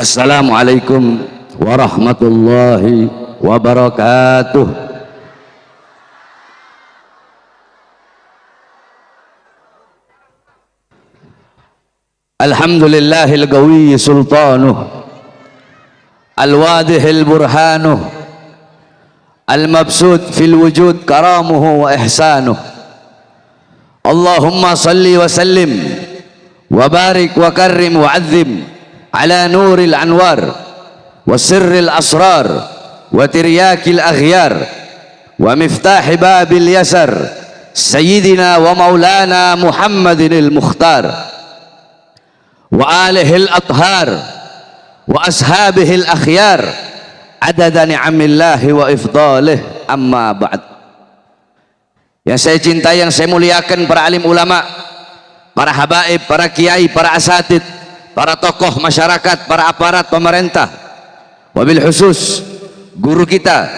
Assalamualaikum warahmatullahi wabarakatuh. Alhamdulillahil qawi sultanuh, al-wadihil burhanuh, al-mabsud fil wujud karamuhu wa ihsanuh. Allahumma salli wa sallim wa barik wa karrim wa azzim ala nuril anwar wa sirril asrar wa tiryakil aghyar wa miftahi babil yasar sayyidina wa maulana Muhammadinil mukhtar wa alihil athhar wa ashabihil akhyar adada ni'amillahi wa ifdalih, amma ba'd. Yang saya cintai, yang saya muliakan, para alim ulama, para habaib, para kiai, para asatid, para tokoh masyarakat, para aparat pemerintah, wabil khusus guru kita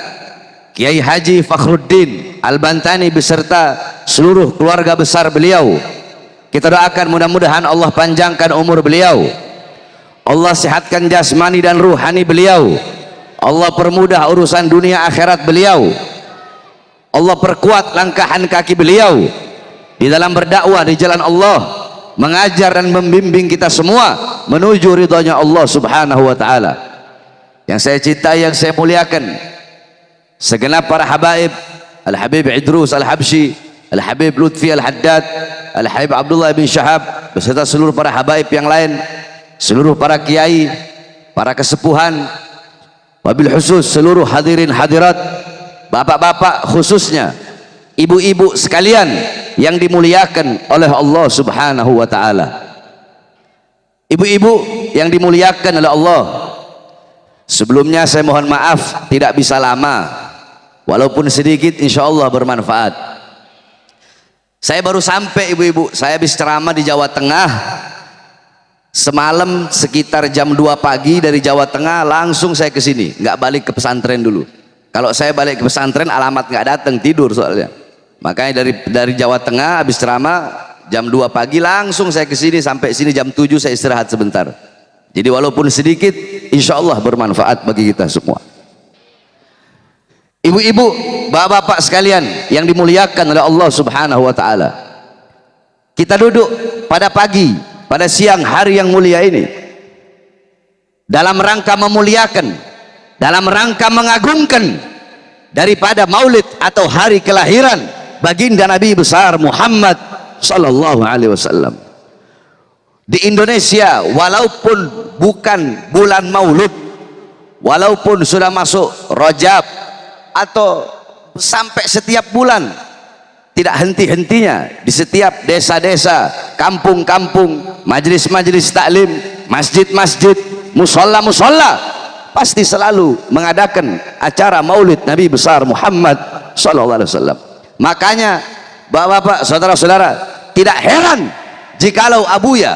Kiai Haji Fakhruddin Al-Bantani beserta seluruh keluarga besar beliau. Kita doakan mudah-mudahan Allah panjangkan umur beliau, Allah sehatkan jasmani dan ruhani beliau, Allah permudah urusan dunia akhirat beliau, Allah perkuat langkahan kaki beliau di dalam berdakwah di jalan Allah, mengajar dan membimbing kita semua menuju ridhonya Allah subhanahu wa ta'ala. Yang saya cintai, yang saya muliakan, segenap para habaib, Al-Habib Idrus Al-Habsyi, Al-Habib Lutfi Al-Haddad, Al-Habib Abdullah bin Syahab beserta seluruh para habaib yang lain, seluruh para kiai, para kesepuhan, wabil khusus seluruh hadirin hadirat, bapak-bapak khususnya, ibu-ibu sekalian yang dimuliakan oleh Allah subhanahu wa ta'ala. Ibu-ibu yang dimuliakan oleh Allah, sebelumnya saya mohon maaf tidak bisa lama, walaupun sedikit insyaallah bermanfaat. Saya baru sampai ibu-ibu, saya habis ceramah di Jawa Tengah semalam sekitar jam 2 pagi dari Jawa Tengah, langsung saya ke sini, nggak balik ke pesantren dulu. Kalau saya balik ke pesantren alamat nggak datang, tidur soalnya. Makanya dari Jawa Tengah habis ceramah jam 2 pagi langsung saya ke sini, sampai sini jam 7 saya istirahat sebentar. Jadi walaupun sedikit insyaallah bermanfaat bagi kita semua. Ibu-ibu, bapak-bapak sekalian yang dimuliakan oleh Allah subhanahu wa ta'ala, kita duduk pada pagi, pada siang hari yang mulia ini dalam rangka memuliakan, dalam rangka mengagungkan daripada maulid atau hari kelahiran baginda Nabi besar Muhammad sallallahu alaihi wasallam. Di Indonesia walaupun bukan bulan maulud, walaupun sudah masuk Rajab atau sampai setiap bulan, tidak henti-hentinya di setiap desa-desa, kampung-kampung, majelis-majelis taklim, masjid-masjid, musola-musola pasti selalu mengadakan acara maulid Nabi besar Muhammad sallallahu alaihi wasallam. Makanya bapak-bapak, saudara-saudara, tidak heran jikalau abuya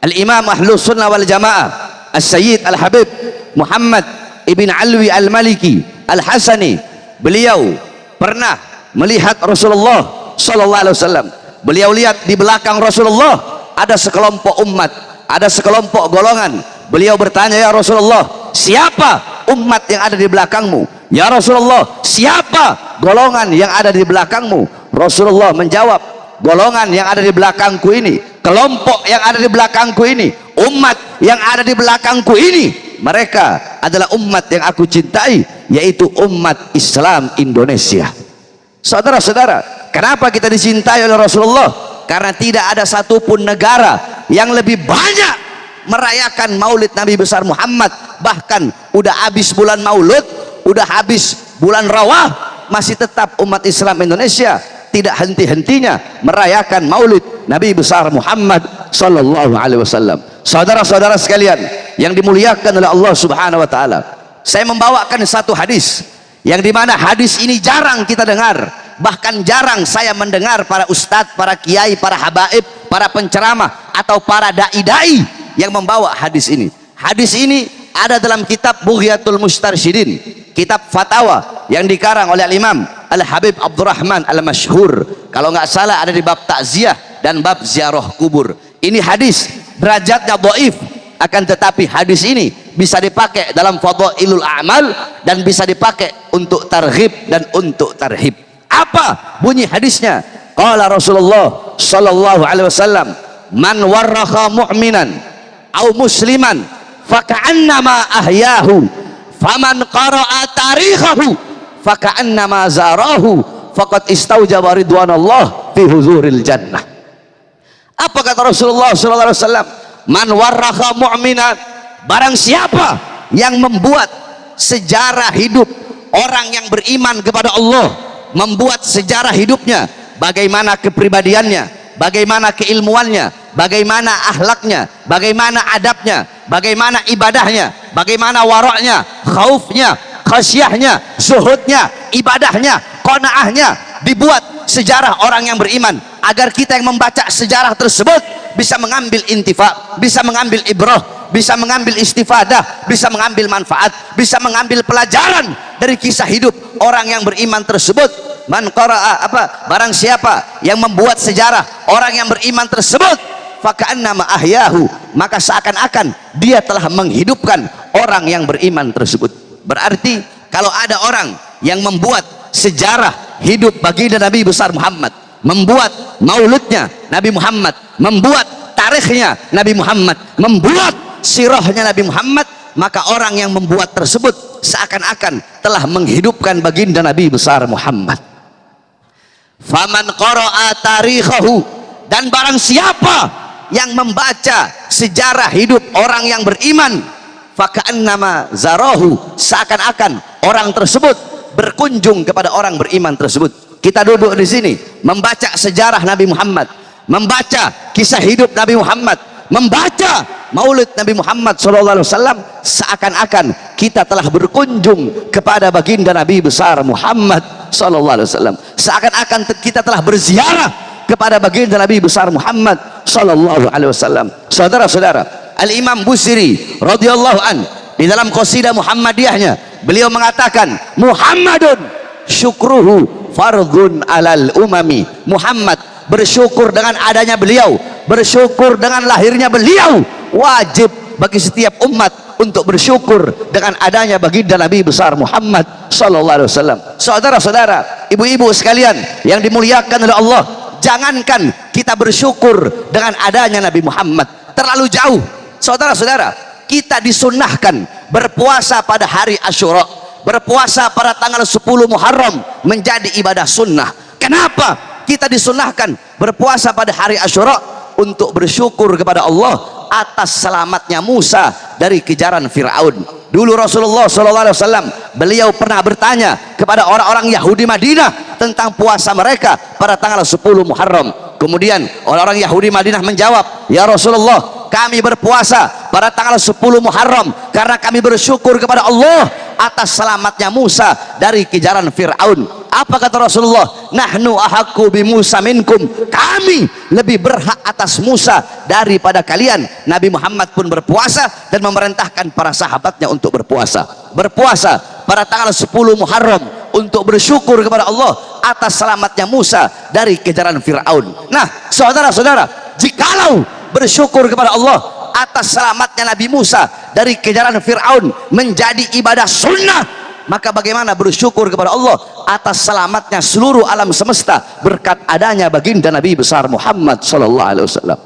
Al-Imam Ahlus Sunnah wal Jamaah As-Sayyid Al-Habib Muhammad Ibn Alwi Al-Maliki Al-Hasani, beliau pernah melihat Rasulullah sallallahu alaihi wasallam. Beliau lihat di belakang Rasulullah ada sekelompok umat, ada sekelompok golongan. Beliau bertanya, ya Rasulullah, siapa umat yang ada di belakangmu? Ya Rasulullah, siapa golongan yang ada di belakangmu? Rasulullah menjawab, golongan yang ada di belakangku ini, kelompok yang ada di belakangku ini, umat yang ada di belakangku ini, mereka adalah umat yang aku cintai, yaitu umat Islam Indonesia. Saudara-saudara, kenapa kita dicintai oleh Rasulullah? Karena tidak ada satupun negara yang lebih banyak merayakan maulid Nabi besar Muhammad. Bahkan udah habis bulan maulud, udah habis bulan rawah, masih tetap umat Islam Indonesia tidak henti-hentinya merayakan maulid Nabi besar Muhammad sallallahu alaihi wasallam. Saudara-saudara sekalian yang dimuliakan oleh Allah subhanahu wa ta'ala, saya membawakan satu hadis yang dimana hadis ini jarang kita dengar, bahkan jarang saya mendengar para ustadz, para kiai, para habaib, para penceramah atau para dai-dai yang membawa hadis ini. Hadis ini ada dalam kitab Bughyatul Mustarsyidin, kitab fatwa yang dikarang oleh Imam Al-Habib Abdurrahman Al-Masyhur, kalau nggak salah ada di bab takziah dan bab ziarah kubur. Ini hadis derajatnya dhaif, akan tetapi hadis ini bisa dipakai dalam fadhailul a'mal dan bisa dipakai untuk targhib dan untuk tarhib. Apa bunyi hadisnya? Qala Rasulullah sallallahu alaihi wasallam, man warrakha mu'minan au musliman faka'annama ahyahu, faman qara'a tarikhahu faka'annama zarahu, faqad istaujaba ridwanallah fi huzuril jannah. Apa kata Rasulullah sallallahu alaihi wasallam? Man warrakha mu'minan, barang siapa yang membuat sejarah hidup orang yang beriman kepada Allah, membuat sejarah hidupnya, bagaimana kepribadiannya, bagaimana keilmuannya, bagaimana akhlaknya, bagaimana adabnya, bagaimana ibadahnya, bagaimana waraknya, khaufnya, khasyahnya, zuhudnya, ibadahnya, qanaahnya, dibuat sejarah orang yang beriman, agar kita yang membaca sejarah tersebut bisa mengambil intifa, bisa mengambil ibrah, bisa mengambil istifadah, bisa mengambil manfaat, bisa mengambil pelajaran dari kisah hidup orang yang beriman tersebut. Man qara'a barang siapa yang membuat sejarah orang yang beriman tersebut, faka'annama ahyahu, maka seakan-akan dia telah menghidupkan orang yang beriman tersebut. Berarti kalau ada orang yang membuat sejarah hidup baginda Nabi besar Muhammad, membuat mauludnya Nabi Muhammad, membuat tarikhnya Nabi Muhammad, membuat sirahnya Nabi Muhammad, maka orang yang membuat tersebut seakan-akan telah menghidupkan baginda Nabi besar Muhammad. Faman qara'a tarikhahu, dan barang siapa yang membaca sejarah hidup orang yang beriman, faka'annama zarahu, seakan-akan orang tersebut berkunjung kepada orang beriman tersebut. Kita duduk di sini membaca sejarah Nabi Muhammad, membaca kisah hidup Nabi Muhammad, membaca maulid Nabi Muhammad SAW, seakan-akan kita telah berkunjung kepada baginda Nabi besar Muhammad SAW, seakan-akan kita telah berziarah kepada baginda Nabi besar Muhammad SAW. Saudara-saudara, Al-Imam Busiri radhiyallahu an di dalam qasidah Muhammadiyahnya, beliau mengatakan, Muhammadun syukruhu fardun alal umami. Muhammad, bersyukur dengan adanya beliau, bersyukur dengan lahirnya beliau, wajib bagi setiap umat untuk bersyukur dengan adanya baginda Nabi besar Muhammad sallallahu alaihi wasallam. Saudara-saudara, ibu-ibu sekalian yang dimuliakan oleh Allah, jangankan kita bersyukur dengan adanya Nabi Muhammad, terlalu jauh. Saudara-saudara, kita disunnahkan berpuasa pada hari Asyura, berpuasa pada tanggal 10 Muharram menjadi ibadah sunnah. Kenapa kita disunnahkan berpuasa pada hari Asyura? Untuk bersyukur kepada Allah atas selamatnya Musa dari kejaran Fir'aun. Dulu Rasulullah SAW beliau pernah bertanya kepada orang-orang Yahudi Madinah tentang puasa mereka pada tanggal 10 Muharram. Kemudian orang-orang Yahudi Madinah menjawab, ya Rasulullah, kami berpuasa pada tanggal 10 Muharram karena kami bersyukur kepada Allah atas selamatnya Musa dari kejaran Fir'aun. Apa kata Rasulullah? Nahnu ahaqqu bi Musa minkum, kami lebih berhak atas Musa daripada kalian. Nabi Muhammad pun berpuasa dan memerintahkan para sahabatnya untuk berpuasa. Berpuasa pada tanggal 10 Muharram untuk bersyukur kepada Allah atas selamatnya Musa dari kejaran Fir'aun. Nah, saudara-saudara, jikalau bersyukur kepada Allah atas selamatnya Nabi Musa dari kejaran Fir'aun menjadi ibadah sunnah, maka bagaimana bersyukur kepada Allah atas selamatnya seluruh alam semesta berkat adanya baginda Nabi besar Muhammad sallallahu alaihi wasallam?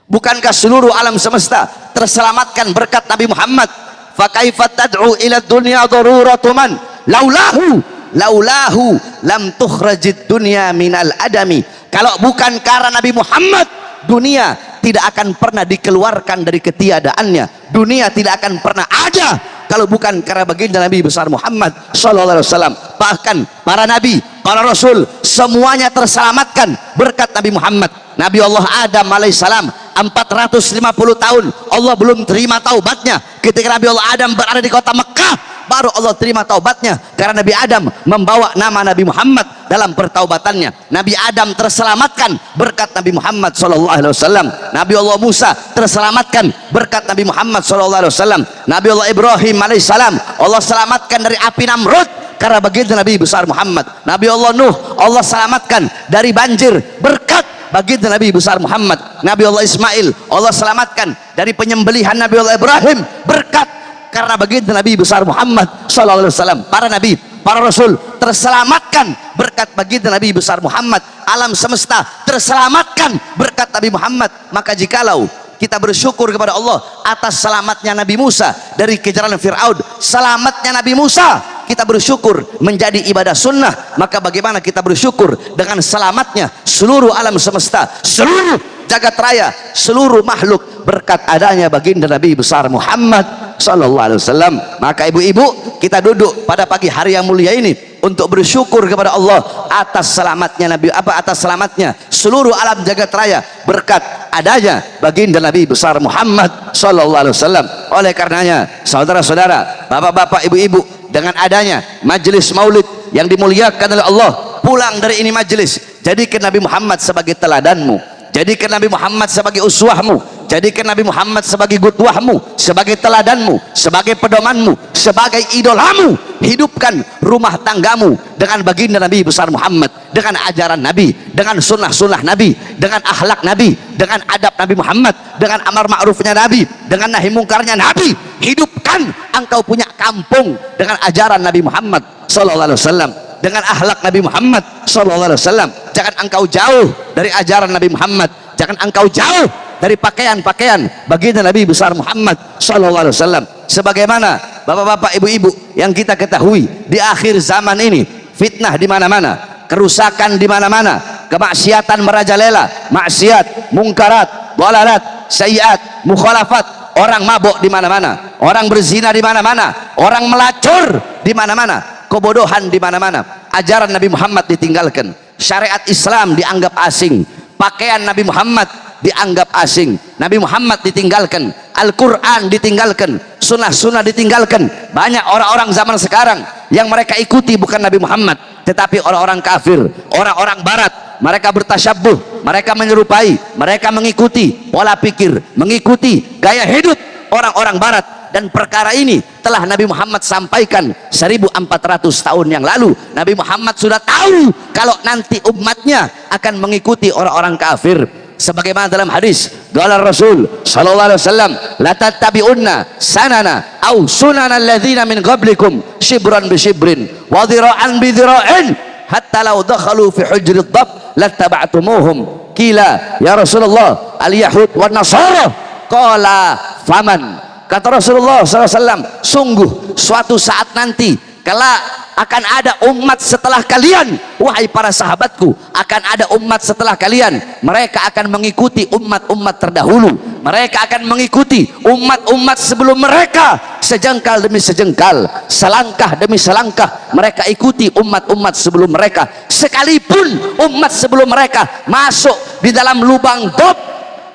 Bukankah seluruh alam semesta terselamatkan berkat Nabi Muhammad? Fa kaifa tad'u ila dunya daruratu man laulahu lam tukhrajid dunya minal adami. Kalau bukan karena Nabi Muhammad, dunia tidak akan pernah dikeluarkan dari ketiadaannya. Dunia tidak akan pernah ada kalau bukan karena baginda Nabi besar Muhammad sallallahu alaihi wasallam. Bahkan para nabi, para rasul, semuanya terselamatkan berkat Nabi Muhammad. Nabi Allah Adam alaihissalam 450 tahun Allah belum terima taubatnya. Ketika Nabi Allah Adam berada di kota Mekah, baru Allah terima taubatnya karena Nabi Adam membawa nama Nabi Muhammad dalam pertaubatannya. Nabi Adam terselamatkan berkat Nabi Muhammad sallallahu alaihi wasallam. Nabi Allah Musa terselamatkan berkat Nabi Muhammad sallallahu alaihi wasallam. Nabi Allah Ibrahim alaihissalam Allah selamatkan dari api Namrud karena baginda Nabi besar Muhammad. Nabi Allah Nuh Allah selamatkan dari banjir berkat baginda Nabi besar Muhammad. Nabi Allah Ismail Allah selamatkan dari penyembelihan Nabi Allah Ibrahim berkat karena baginda Nabi besar Muhammad sallallahu alaihi wasallam. Para nabi, para rasul terselamatkan berkat baginda Nabi besar Muhammad. Alam semesta terselamatkan berkat Nabi Muhammad. Maka jikalau kita bersyukur kepada Allah atas selamatnya Nabi Musa dari kejaran Fir'aun, selamatnya Nabi Musa kita bersyukur menjadi ibadah sunnah, maka bagaimana kita bersyukur dengan selamatnya seluruh alam semesta, seluruh jagat raya, seluruh makhluk berkat adanya baginda Nabi besar Muhammad sallallahu alaihi wasallam. Maka ibu-ibu, kita duduk pada pagi hari yang mulia ini untuk bersyukur kepada Allah atas selamatnya Nabi, atas selamatnya seluruh alam jagat raya berkat adanya baginda Nabi besar Muhammad sallallahu alaihi wasallam. Oleh karenanya, saudara-saudara, bapak-bapak, ibu-ibu, dengan adanya majelis maulid yang dimuliakan oleh Allah, pulang dari ini majelis, jadikan Nabi Muhammad sebagai teladanmu, jadikan Nabi Muhammad sebagai uswahmu, jadikan Nabi Muhammad sebagai gutwahmu, sebagai teladanmu, sebagai pedomanmu, sebagai idolamu. Hidupkan rumah tanggamu dengan baginda Nabi besar Muhammad, dengan ajaran Nabi, dengan sunnah-sunnah Nabi, dengan akhlak Nabi, dengan adab Nabi Muhammad, dengan amar ma'rufnya Nabi, dengan nahi mungkarnya Nabi. Hidupkan engkau punya kampung dengan ajaran Nabi Muhammad sallallahu alaihi wasallam, dengan akhlak Nabi Muhammad sallallahu alaihi wasallam. Jangan engkau jauh dari ajaran Nabi Muhammad, jangan engkau jauh dari pakaian-pakaian baginda Nabi besar Muhammad sallallahu alaihi wasallam. Sebagaimana bapak-bapak, ibu-ibu yang kita ketahui, di akhir zaman ini fitnah di mana-mana, kerusakan di mana-mana, kemaksiatan merajalela, maksiat, mungkarat, dhalalat, sayyiat, mukhalafat, orang mabuk di mana-mana, orang berzina di mana-mana, orang melacur di mana-mana, kebodohan di mana-mana. Ajaran Nabi Muhammad ditinggalkan, syariat Islam dianggap asing, pakaian Nabi Muhammad dianggap asing, Nabi Muhammad ditinggalkan, Al-Quran ditinggalkan, sunnah-sunnah ditinggalkan. Banyak orang-orang zaman sekarang yang mereka ikuti bukan Nabi Muhammad, tetapi orang-orang kafir, orang-orang barat. Mereka bertasyabbuh, mereka menyerupai, mereka mengikuti pola pikir, mengikuti gaya hidup orang-orang barat. Dan perkara ini telah Nabi Muhammad sampaikan 1400 tahun yang lalu. Nabi Muhammad sudah tahu kalau nanti umatnya akan mengikuti orang-orang kafir. Sebagaimana dalam hadis, qala Rasul sallallahu alaihi wasallam, la tattabi'unna sanana aw sunana alladhina min qablikum shibran bi shibrin wa dhira'an bi dhira'in hatta law dakhalu fi hujrid dhab lattaba'tumuhum. Qila ya Rasulullah al yahud wan nasara, qala faman. Kata Rasulullah SAW, sungguh suatu saat nanti kelak akan ada umat setelah kalian, wahai para sahabatku, akan ada umat setelah kalian, mereka akan mengikuti umat-umat terdahulu, mereka akan mengikuti umat-umat sebelum mereka, sejengkal demi sejengkal, selangkah demi selangkah mereka ikuti umat-umat sebelum mereka, sekalipun umat sebelum mereka masuk di dalam lubang dob,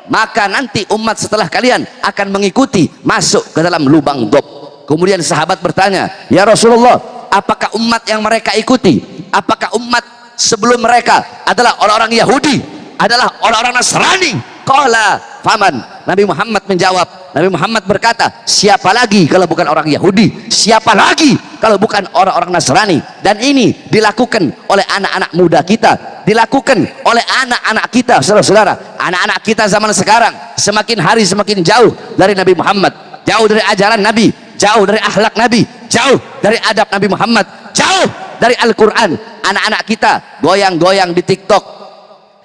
maka nanti umat setelah kalian akan mengikuti masuk ke dalam lubang dob. Kemudian sahabat bertanya, ya Rasulullah, apakah umat yang mereka ikuti, apakah umat sebelum mereka adalah orang-orang Yahudi, adalah orang-orang Nasrani? Qala faman. Nabi Muhammad menjawab, Nabi Muhammad berkata, siapa lagi kalau bukan orang Yahudi, siapa lagi kalau bukan orang-orang Nasrani? Dan ini dilakukan oleh anak-anak muda kita, dilakukan oleh anak-anak kita, saudara-saudara. Anak-anak kita zaman sekarang semakin hari semakin jauh dari Nabi Muhammad, jauh dari ajaran Nabi, jauh dari akhlak Nabi, jauh dari adab Nabi Muhammad, jauh dari Al-Quran. Anak-anak kita goyang-goyang di TikTok,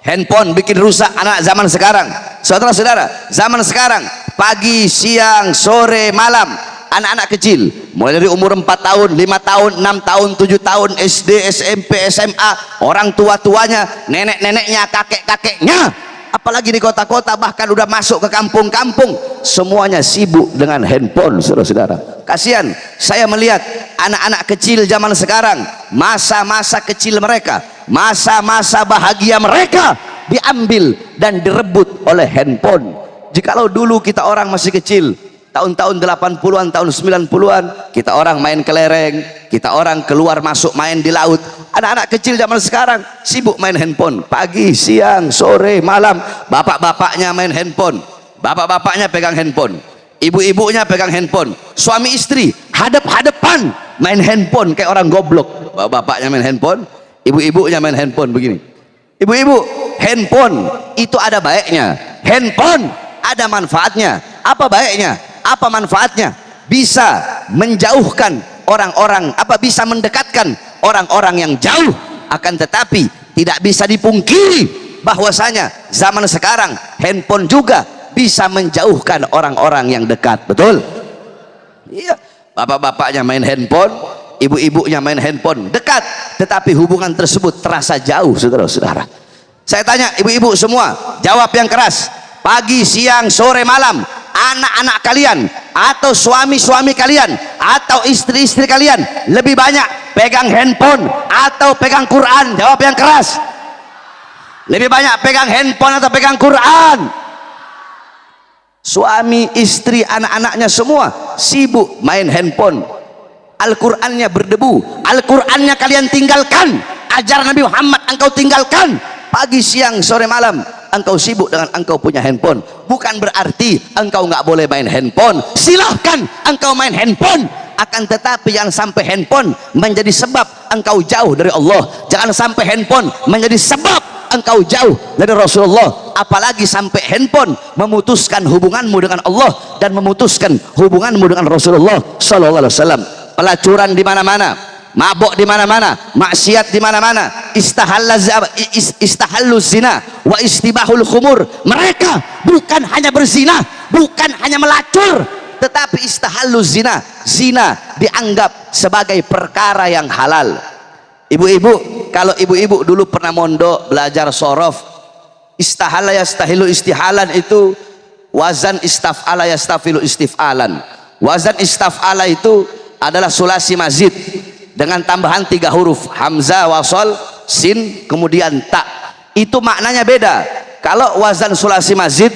handphone bikin rusak anak zaman sekarang. Saudara-saudara, zaman sekarang pagi, siang, sore, malam, anak-anak kecil mulai dari umur 4 tahun, 5 tahun, 6 tahun, 7 tahun, SD, SMP, SMA, orang tua-tuanya, nenek-neneknya, kakek-kakeknya, apalagi di kota-kota, bahkan udah masuk ke kampung-kampung, semuanya sibuk dengan handphone, saudara-saudara. Kasihan saya melihat anak-anak kecil zaman sekarang, masa-masa kecil mereka, masa-masa bahagia mereka diambil dan direbut oleh handphone. Jikalau dulu kita orang masih kecil, tahun-tahun 80-an, tahun 90-an, kita orang main kelereng, kita orang keluar masuk main di laut. Anak-anak kecil zaman sekarang sibuk main handphone, pagi, siang, sore, malam. Bapak-bapaknya main handphone, bapak-bapaknya pegang handphone, ibu-ibunya pegang handphone, suami istri hadap-hadapan main handphone kayak orang goblok. Bapak-bapaknya main handphone, ibu-ibunya main handphone begini. Ibu-ibu, handphone itu ada baiknya, handphone ada manfaatnya. Apa baiknya, apa manfaatnya? Bisa menjauhkan orang-orang, bisa mendekatkan orang-orang yang jauh. Akan tetapi tidak bisa dipungkiri bahwasanya zaman sekarang handphone juga bisa menjauhkan orang-orang yang dekat. Betul? Iya, bapak-bapaknya main handphone, ibu-ibunya main handphone, dekat, tetapi hubungan tersebut terasa jauh. Saudara-saudara, saya tanya ibu-ibu semua, jawab yang keras. Pagi, siang, sore, malam, anak-anak kalian atau suami-suami kalian atau istri-istri kalian lebih banyak pegang handphone atau pegang Quran? Jawab yang keras. Lebih banyak pegang handphone atau pegang Quran? Suami, istri, anak-anaknya semua sibuk main handphone. Al-Qurannya berdebu, Al-Qurannya kalian tinggalkan, ajaran Nabi Muhammad engkau tinggalkan. Pagi, siang, sore, malam engkau sibuk dengan engkau punya handphone. Bukan berarti engkau nggak boleh main handphone, silahkan engkau main handphone. Akan tetapi jangan sampai handphone menjadi sebab engkau jauh dari Allah. Jangan sampai handphone menjadi sebab engkau jauh dari Rasulullah. Apalagi sampai handphone memutuskan hubunganmu dengan Allah dan memutuskan hubunganmu dengan Rasulullah sallallahu alaihi wasallam. Pelacuran di mana-mana, mabuk di mana-mana, maksiat di mana-mana, istahallu zina wa istibahul khumur. Mereka bukan hanya berzina, bukan hanya melacur, tetapi istahallu zina, zina dianggap sebagai perkara yang halal. Ibu-ibu, kalau ibu-ibu dulu pernah mondok belajar sorof, istahalla yastahilu istihalan itu wazan istaf'ala yastafilu istif'alan. Wazan istaf'ala itu adalah sulasi mazid dengan tambahan 3 huruf, hamzah, wasol, sin, kemudian ta. Itu maknanya beda. Kalau wazan sulasi mazid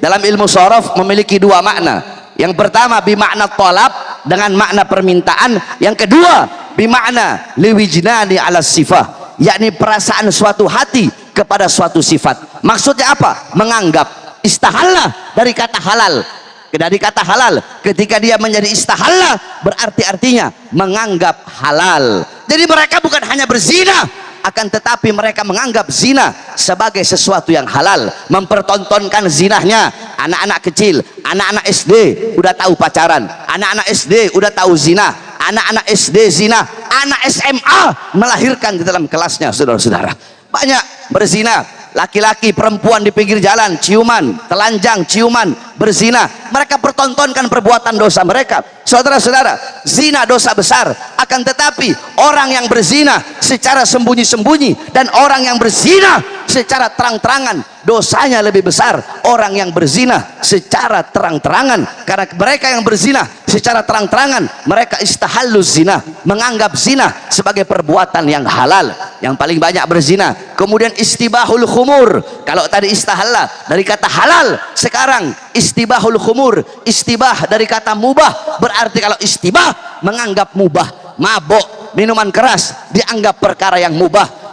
dalam ilmu sorof memiliki 2 makna. Yang pertama bimakna tolab dengan makna permintaan. Yang kedua bimakna liwijnani ala sifah, yakni perasaan suatu hati kepada suatu sifat. Maksudnya apa? Menganggap. Istahalla dari kata halal. Dari kata halal, ketika dia menjadi istahalla berarti artinya menganggap halal. Jadi mereka bukan hanya berzina, akan tetapi mereka menganggap zina sebagai sesuatu yang halal, mempertontonkan zinahnya. Anak-anak kecil, anak-anak SD udah tahu pacaran, anak-anak SD udah tahu zina, anak-anak SD zina, anak SMA melahirkan di dalam kelasnya. Saudara-saudara, banyak berzina. Laki-laki, perempuan di pinggir jalan, ciuman, telanjang, ciuman, berzina. Mereka pertontonkan perbuatan dosa mereka. Saudara-saudara, zina dosa besar. Akan tetapi orang yang berzina secara sembunyi-sembunyi dan orang yang berzina secara terang-terangan dosanya lebih besar. Orang yang berzina secara terang-terangan, karena mereka yang berzina secara terang-terangan mereka istahallu zina, menganggap zina sebagai perbuatan yang halal. Yang paling banyak berzina. Kemudian istibahul khumur. Kalau tadi istahalla dari kata halal, sekarang istibahul khumur. Istibah dari kata mubah. Berarti kalau istibah menganggap mubah, mabuk, minuman keras dianggap perkara yang mubah.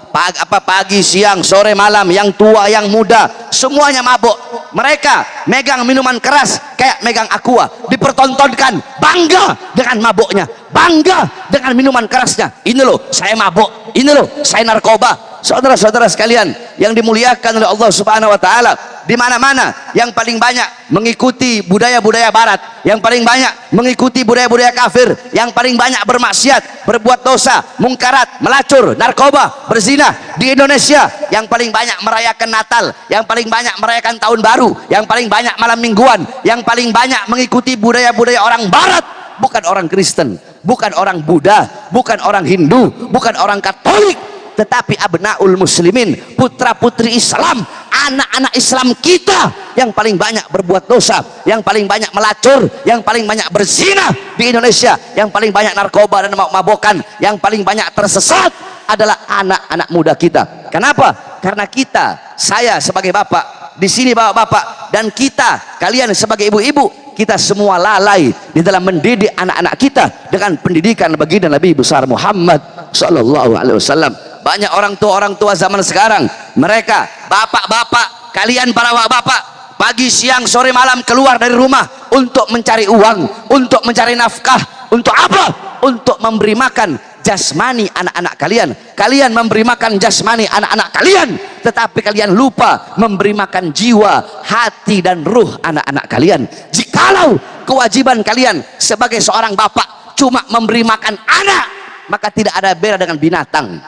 Pagi, siang, sore, malam, yang tua, yang muda, semuanya mabuk. Mereka megang minuman keras kayak megang aqua, dipertontonkan, bangga dengan mabuknya, bangga dengan minuman kerasnya. Ini loh saya mabuk, ini loh saya narkoba. Saudara-saudara sekalian yang dimuliakan oleh Allah Subhanahu wa taala, di mana-mana yang paling banyak mengikuti budaya-budaya barat, yang paling banyak mengikuti budaya-budaya kafir, yang paling banyak bermaksiat, berbuat dosa, mungkarat, melacur, narkoba, berzina di Indonesia, yang paling banyak merayakan Natal, yang paling banyak merayakan tahun baru, yang paling banyak malam mingguan, yang paling banyak mengikuti budaya-budaya orang barat, bukan orang Kristen, bukan orang Buddha, bukan orang Hindu, bukan orang Katolik, tetapi abnaul muslimin, putra putri Islam, anak-anak Islam kita yang paling banyak berbuat dosa, yang paling banyak melacur, yang paling banyak berzina di Indonesia, yang paling banyak narkoba dan mabok-mabokan, yang paling banyak tersesat adalah anak-anak muda kita. Kenapa? Karena kita, saya sebagai bapak di sini, bapak-bapak, dan kita, kalian sebagai ibu-ibu, kita semua lalai di dalam mendidik anak-anak kita dengan pendidikan baginda Nabi besar Muhammad sallallahu alaihi wasallam. Banyak orang tua zaman sekarang, mereka bapak-bapak, kalian para bapak, pagi, siang, sore, malam keluar dari rumah untuk mencari uang, untuk mencari nafkah. Untuk apa? Untuk memberi makan jasmani anak-anak kalian, kalian memberi makan jasmani anak-anak kalian, tetapi kalian lupa memberi makan jiwa, hati dan ruh anak-anak kalian. Jikalau kewajiban kalian sebagai seorang bapak cuma memberi makan anak, maka tidak ada beda dengan binatang.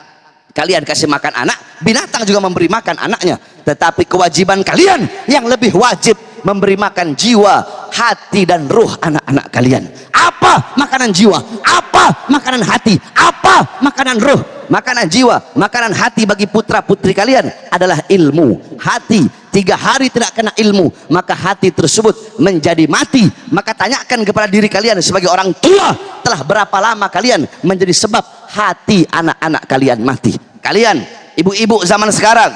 Kalian kasih makan anak, binatang juga memberi makan anaknya. Tetapi kewajiban kalian yang lebih wajib memberi makan jiwa, hati dan ruh anak-anak kalian. Apa makanan jiwa? Apa makanan hati? Apa makanan ruh? Makanan jiwa, makanan hati bagi putra putri kalian adalah ilmu. Hati 3 hari tidak kena ilmu, maka hati tersebut menjadi mati. Maka tanyakan kepada diri kalian sebagai orang tua, telah berapa lama kalian menjadi sebab hati anak-anak kalian mati? Kalian ibu-ibu zaman sekarang,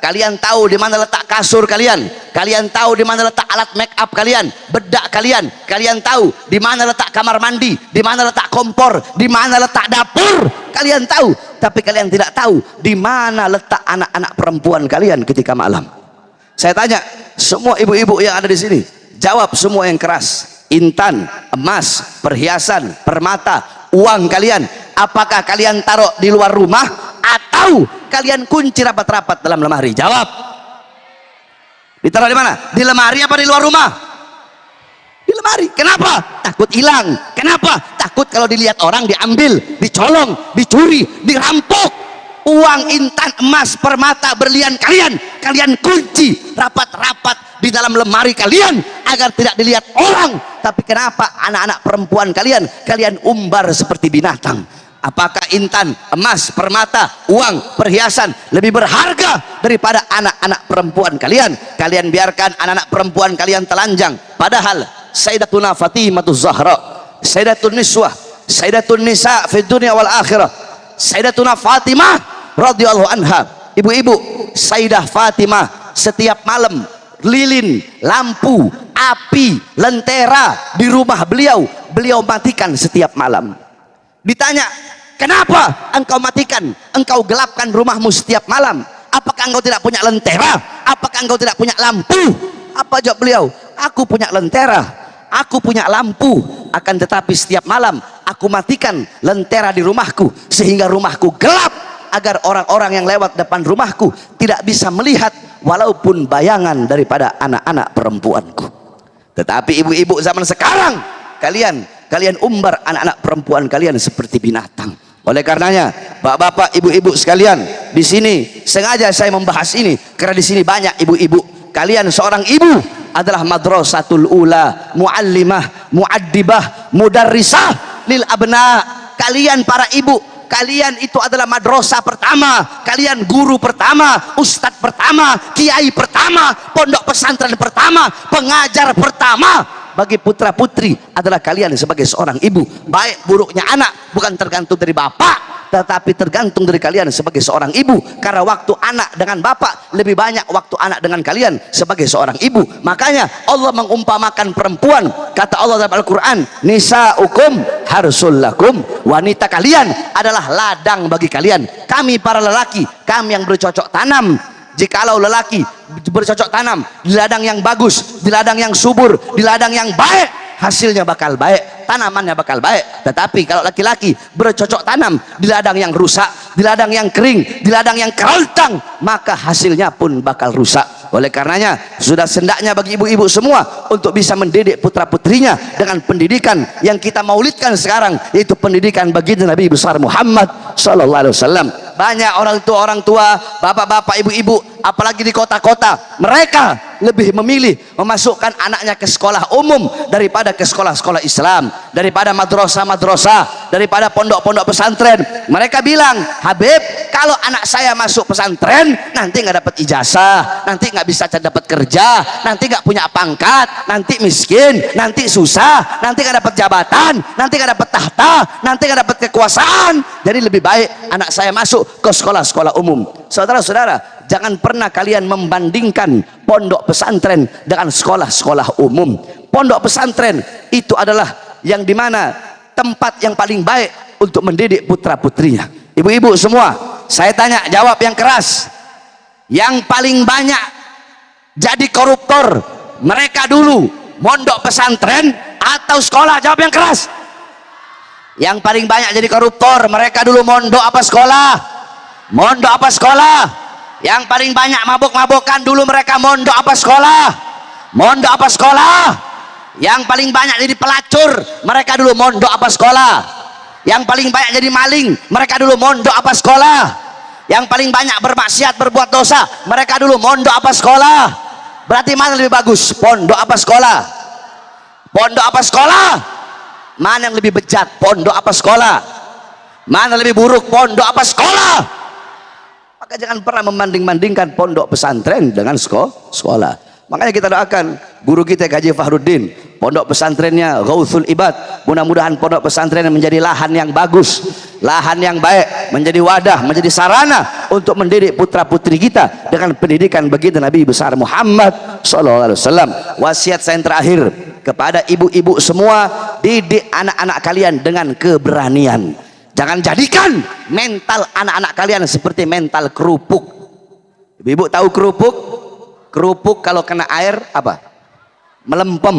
kalian tahu di mana letak kasur kalian, kalian tahu di mana letak alat make up kalian, bedak kalian, kalian tahu di mana letak kamar mandi, di mana letak kompor, di mana letak dapur, kalian tahu. Tapi kalian tidak tahu di mana letak anak-anak perempuan kalian ketika malam. Saya tanya semua ibu-ibu yang ada di sini, jawab semua yang keras. Intan, emas, perhiasan, permata, uang kalian, apakah kalian taruh di luar rumah atau kalian kunci rapat-rapat dalam lemari? Jawab. Ditaruh di mana? Di lemari apa di luar rumah? Di lemari. Kenapa? Takut hilang. Kenapa? Takut kalau dilihat orang diambil, dicolong, dicuri, dirampok. Uang, intan, emas, permata, berlian kalian, kalian kunci rapat-rapat di dalam lemari kalian agar tidak dilihat orang. Tapi kenapa anak-anak perempuan kalian, kalian umbar seperti binatang? Apakah intan, emas, permata, uang, perhiasan lebih berharga daripada anak-anak perempuan kalian? Kalian biarkan anak-anak perempuan kalian telanjang. Padahal Sayyidatuna Fatimah Zahra, Sayyidatun Niswah, Sayyidatun Nisa fi dunia wal akhirah, Sayyidatuna Fatimah radhiyallahu anha, ibu-ibu Sayyidah Fatimah setiap malam lilin, lampu, api, lentera di rumah beliau matikan setiap malam. Ditanya, kenapa engkau matikan, engkau gelapkan rumahmu setiap malam? Apakah engkau tidak punya lentera? Apakah engkau tidak punya lampu? Apa jawab beliau? Aku punya lentera, aku punya lampu, akan tetapi setiap malam aku matikan lentera di rumahku sehingga rumahku gelap, agar orang-orang yang lewat depan rumahku tidak bisa melihat walaupun bayangan daripada anak-anak perempuanku. Tetapi ibu-ibu zaman sekarang, kalian umbar anak-anak perempuan kalian seperti binatang. Oleh karenanya, bapak-bapak, ibu-ibu sekalian, di sini sengaja saya membahas ini karena di sini banyak ibu-ibu. Kalian seorang ibu adalah madrasatul ula, muallimah, muaddibah, mudarrisah lil abna. Kalian para ibu, kalian itu adalah madrasah pertama, kalian guru pertama, ustadz pertama, kiai pertama, pondok pesantren pertama, pengajar pertama bagi putra putri adalah kalian sebagai seorang ibu. Baik buruknya anak bukan tergantung dari bapak, tetapi tergantung dari kalian sebagai seorang ibu. Karena waktu anak dengan bapak lebih banyak waktu anak dengan kalian sebagai seorang ibu. Makanya Allah mengumpamakan perempuan, kata Allah dalam Al-Quran, nisa'ukum harsul lakum, wanita kalian adalah ladang bagi kalian. Kami para lelaki, kami yang bercocok tanam. Jikalau lelaki bercocok tanam di ladang yang bagus, di ladang yang subur, di ladang yang baik, hasilnya bakal baik, tanamannya bakal baik. Tetapi kalau laki-laki bercocok tanam di ladang yang rusak, di ladang yang kering, di ladang yang kerontang, maka hasilnya pun bakal rusak. Oleh karenanya sudah sendaknya bagi ibu-ibu semua untuk bisa mendidik putra-putrinya dengan pendidikan yang kita maulidkan sekarang, yaitu pendidikan baginda Nabi besar Muhammad sallallahu alaihi wasallam. Banyak orang tua, bapak-bapak, ibu-ibu, apalagi di kota-kota, mereka lebih memilih memasukkan anaknya ke sekolah umum daripada ke sekolah-sekolah Islam, daripada madrasah-madrasah, daripada pondok-pondok pesantren. Mereka bilang, Habib, kalau anak saya masuk pesantren nanti nggak dapat ijazah, nanti nggak bisa dapat kerja, nanti nggak punya pangkat, nanti miskin, nanti susah, nanti nggak dapat jabatan, nanti nggak dapat tahta, nanti nggak dapat kekuasaan. Jadi lebih baik anak saya masuk ke sekolah-sekolah umum. Saudara-saudara, jangan pernah kalian membandingkan pondok pesantren dengan sekolah-sekolah umum. Pondok pesantren itu adalah yang dimana tempat yang paling baik untuk mendidik putra-putrinya. Ibu-ibu semua, saya tanya, jawab yang keras. Yang paling banyak jadi koruptor, mereka dulu mondok pesantren atau sekolah? Jawab yang keras. Yang paling banyak jadi koruptor, mereka dulu mondok apa sekolah? Mondok apa sekolah? Yang paling banyak mabuk-mabukan dulu mereka mondok apa sekolah? Mondok apa sekolah? Yang paling banyak jadi pelacur, mereka dulu mondok apa sekolah? Yang paling banyak jadi maling, mereka dulu mondok apa sekolah? Yang paling banyak bermaksiat, berbuat dosa, mereka dulu mondok apa sekolah? Berarti mana lebih bagus? Pondok apa sekolah? Pondok apa sekolah? Mana yang lebih bejat? Pondok apa sekolah? Mana lebih buruk? Pondok apa sekolah? Maka jangan pernah membanding-bandingkan pondok pesantren dengan sekolah. Makanya kita doakan guru kita Haji Fahruddin, pondok pesantrennya Ghauthul Ibad, mudah-mudahan pondok pesantren menjadi lahan yang bagus, lahan yang baik, menjadi wadah, menjadi sarana untuk mendidik putra-putri kita dengan pendidikan baginda Nabi besar Muhammad SAW. Wasiat saya yang terakhir kepada ibu-ibu semua, didik anak-anak kalian dengan keberanian. Jangan jadikan mental anak-anak kalian seperti mental kerupuk. Ibu-ibu tahu kerupuk? Kerupuk kalau kena air apa? Melempem.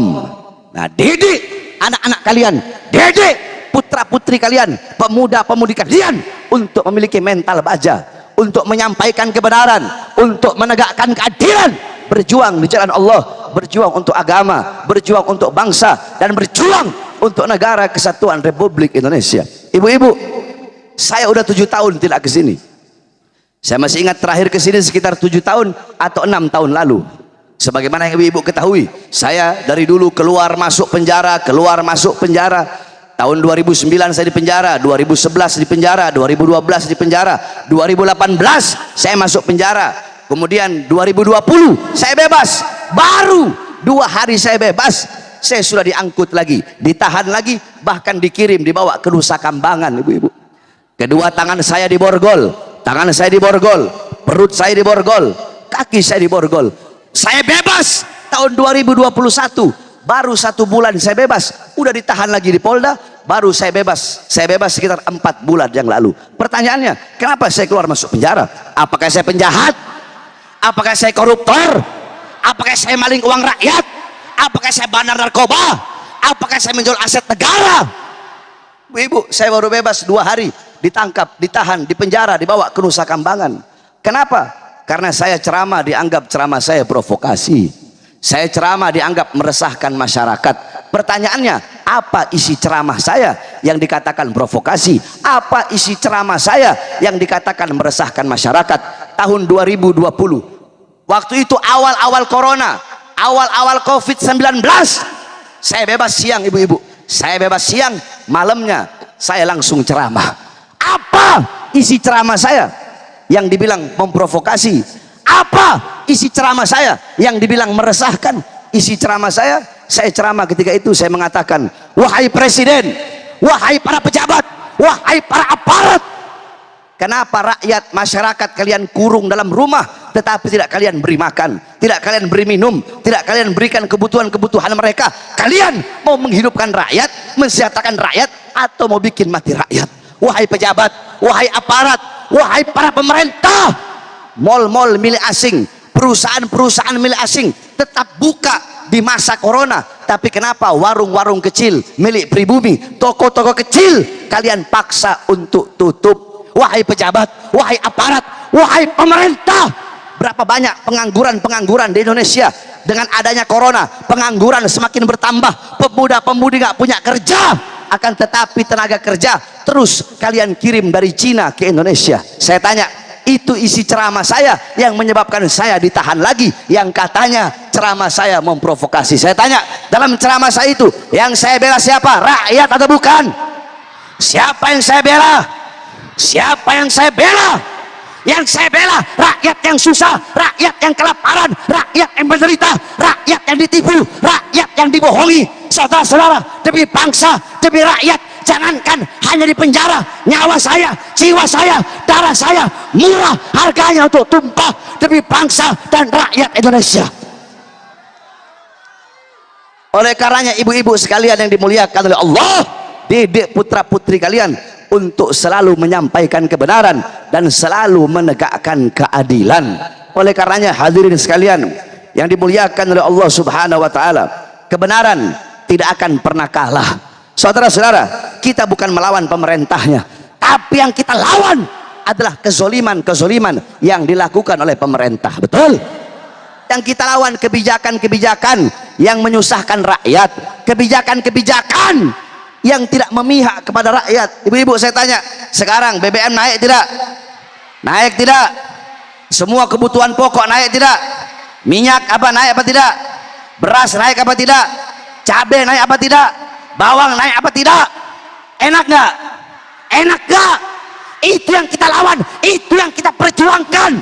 Nah, didik anak-anak kalian, didik putra-putri kalian, pemuda-pemudi kalian untuk memiliki mental baja, untuk menyampaikan kebenaran, untuk menegakkan keadilan, berjuang di jalan Allah, berjuang untuk agama, berjuang untuk bangsa, dan berjuang untuk negara kesatuan Republik Indonesia. Ibu-ibu, saya udah 7 tahun tidak ke sini. Saya masih ingat terakhir ke sini sekitar 7 tahun atau 6 tahun lalu. Sebagaimana yang ibu-ibu ketahui, saya dari dulu keluar masuk penjara, keluar masuk penjara. Tahun 2009 saya di penjara, 2011 di penjara, 2012 di penjara, 2018 saya masuk penjara. Kemudian 2020 saya bebas. Baru 2 hari saya bebas, saya sudah diangkut lagi, ditahan lagi, bahkan dikirim, dibawa ke Nusa Kambangan, ibu-ibu. Kedua tangan saya diborgol, tangan saya diborgol, perut saya diborgol, kaki saya diborgol. Saya bebas tahun 2021, baru 1 bulan saya bebas, udah ditahan lagi di Polda. Baru saya bebas sekitar 4 bulan yang lalu. Pertanyaannya, kenapa saya keluar masuk penjara? Apakah saya penjahat? Apakah saya koruptor? Apakah saya maling uang rakyat? Apakah saya bandar narkoba? Apakah saya menjual aset negara? Ibu, saya baru bebas 2 hari, ditangkap, ditahan, dipenjara, dibawa ke Nusa Kambangan. Kenapa? Karena saya ceramah dianggap ceramah saya provokasi. Saya ceramah dianggap meresahkan masyarakat. Pertanyaannya, apa isi ceramah saya yang dikatakan provokasi? Apa isi ceramah saya yang dikatakan meresahkan masyarakat? Tahun 2020, waktu itu awal-awal corona, awal-awal COVID-19, saya bebas siang, ibu-ibu. Saya bebas siang, malamnya saya langsung ceramah. Apa isi ceramah saya yang dibilang memprovokasi? Apa isi ceramah saya yang dibilang meresahkan? Isi ceramah saya ceramah ketika itu saya mengatakan, wahai presiden, wahai para pejabat, wahai para aparat, kenapa rakyat masyarakat kalian kurung dalam rumah tetapi tidak kalian beri makan, tidak kalian beri minum, tidak kalian berikan kebutuhan-kebutuhan mereka? Kalian mau menghidupkan rakyat, mensejahterakan rakyat, atau mau bikin mati rakyat? Wahai pejabat, wahai aparat, wahai para pemerintah, mal-mal milik asing, perusahaan-perusahaan milik asing tetap buka di masa corona, tapi kenapa warung-warung kecil milik pribumi, toko-toko kecil kalian paksa untuk tutup? Wahai pejabat, wahai aparat, wahai pemerintah, berapa banyak pengangguran-pengangguran di Indonesia dengan adanya corona? Pengangguran semakin bertambah, pemuda-pemudi nggak punya kerja, akan tetapi tenaga kerja terus kalian kirim dari Cina ke Indonesia. Saya tanya, itu isi ceramah saya yang menyebabkan saya ditahan lagi, yang katanya ceramah saya memprovokasi. Saya tanya, dalam ceramah saya itu yang saya bela siapa? Rakyat atau bukan? Siapa yang saya bela? Siapa yang saya bela? Yang saya bela rakyat yang susah, rakyat yang kelaparan, rakyat yang menderita, rakyat yang ditipu, rakyat yang dibohongi. Saudara-saudara, demi bangsa, demi rakyat, jangankan hanya di penjara, nyawa saya, jiwa saya, darah saya murah harganya untuk tumpah demi bangsa dan rakyat Indonesia. Oleh karenanya, ibu-ibu sekalian yang dimuliakan oleh Allah, didik putra-putri kalian untuk selalu menyampaikan kebenaran dan selalu menegakkan keadilan. Oleh karenanya, hadirin sekalian yang dimuliakan oleh Allah Subhanahu wa taala, kebenaran tidak akan pernah kalah. Saudara-saudara, kita bukan melawan pemerintahnya, tapi yang kita lawan adalah kezoliman yang dilakukan oleh pemerintah. Betul? Yang kita lawan kebijakan-kebijakan yang menyusahkan rakyat, kebijakan-kebijakan yang tidak memihak kepada rakyat. Ibu-ibu, saya tanya, sekarang BBM naik tidak? Naik tidak? Semua kebutuhan pokok naik tidak? Minyak apa naik apa tidak? Beras naik apa tidak? Cabai naik apa tidak? Bawang naik apa tidak? Enak nggak? Enak nggak? Itu yang kita lawan, itu yang kita perjuangkan.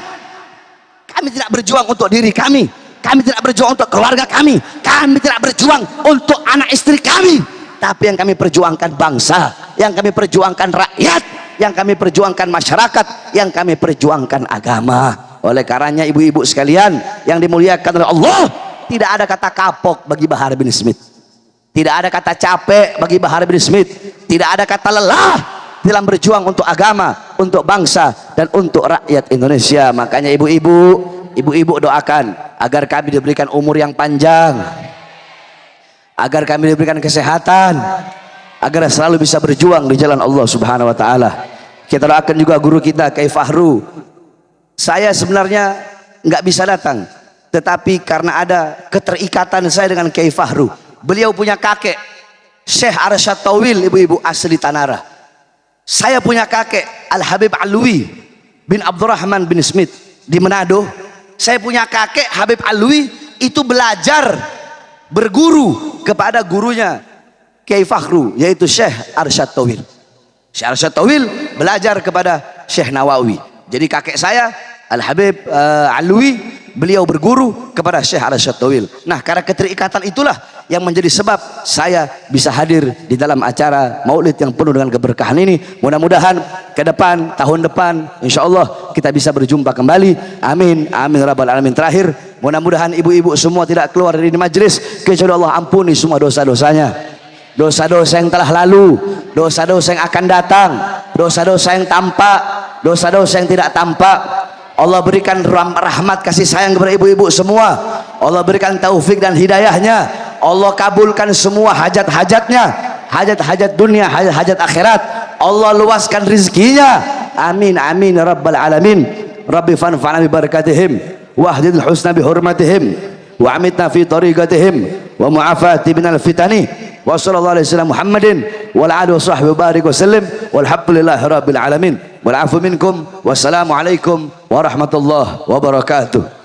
Kami tidak berjuang untuk diri kami, kami tidak berjuang untuk keluarga kami tidak berjuang untuk anak istri kami, tapi yang kami perjuangkan bangsa, yang kami perjuangkan rakyat, yang kami perjuangkan masyarakat, yang kami perjuangkan agama. Oleh karenanya ibu-ibu sekalian yang dimuliakan oleh Allah, tidak ada kata kapok bagi Bahar bin Smith, tidak ada kata capek bagi Bahar bin Smith, tidak ada kata lelah dalam berjuang untuk agama, untuk bangsa, dan untuk rakyat Indonesia. Makanya ibu-ibu doakan agar kami diberikan umur yang panjang, agar kami diberikan kesehatan, agar selalu bisa berjuang di jalan Allah Subhanahu wa taala. Kita doakan juga guru kita Kiai Fahru. Saya sebenarnya nggak bisa datang, tetapi karena ada keterikatan saya dengan Kiai Fahru. Beliau punya kakek Syekh Arsyad Tawil, ibu-ibu, asli Tanara. Saya punya kakek Al-Habib Alwi bin Abdurrahman bin Smith di Manado. Saya punya kakek Habib Alwi, itu belajar berguru kepada gurunya Kiai Fahru, yaitu Syekh Arsyad Tawil. Syekh Arsyad Tawil belajar kepada Syekh Nawawi. Jadi kakek saya Al-Habib Alwi, beliau berguru kepada Syekh Arsyad Tawil. Nah, karena keterikatan itulah yang menjadi sebab saya bisa hadir di dalam acara maulid yang penuh dengan keberkahan ini. Mudah-mudahan ke depan, tahun depan, insya Allah kita bisa berjumpa kembali. Amin, amin rabbal alamin. Terakhir, mudah-mudahan ibu-ibu semua tidak keluar dari majelis kecuali Allah ampuni semua dosa-dosanya, dosa-dosa yang telah lalu, dosa-dosa yang akan datang, dosa-dosa yang tampak, dosa-dosa yang tidak tampak. Allah berikan rahmat kasih sayang kepada ibu-ibu semua. Allah berikan taufik dan hidayahnya. Allah kabulkan semua hajat-hajatnya, hajat-hajat dunia, hajat akhirat. Allah luaskan rizkinya. Amin, amin rabbal alamin. Rabbi fanfa'na bi barakatihim wahdil husna bi hurmatihim wa amitna fi tariqatihim wa mu'afati minal fitani wa sallallahu alaihi wasallam Muhammadin wa ala alihi wa sahbihi barik wa sallim walhamdulillahi rabbil alamin wal afu minkum wassalamu alaikum warahmatullahi wabarakatuh.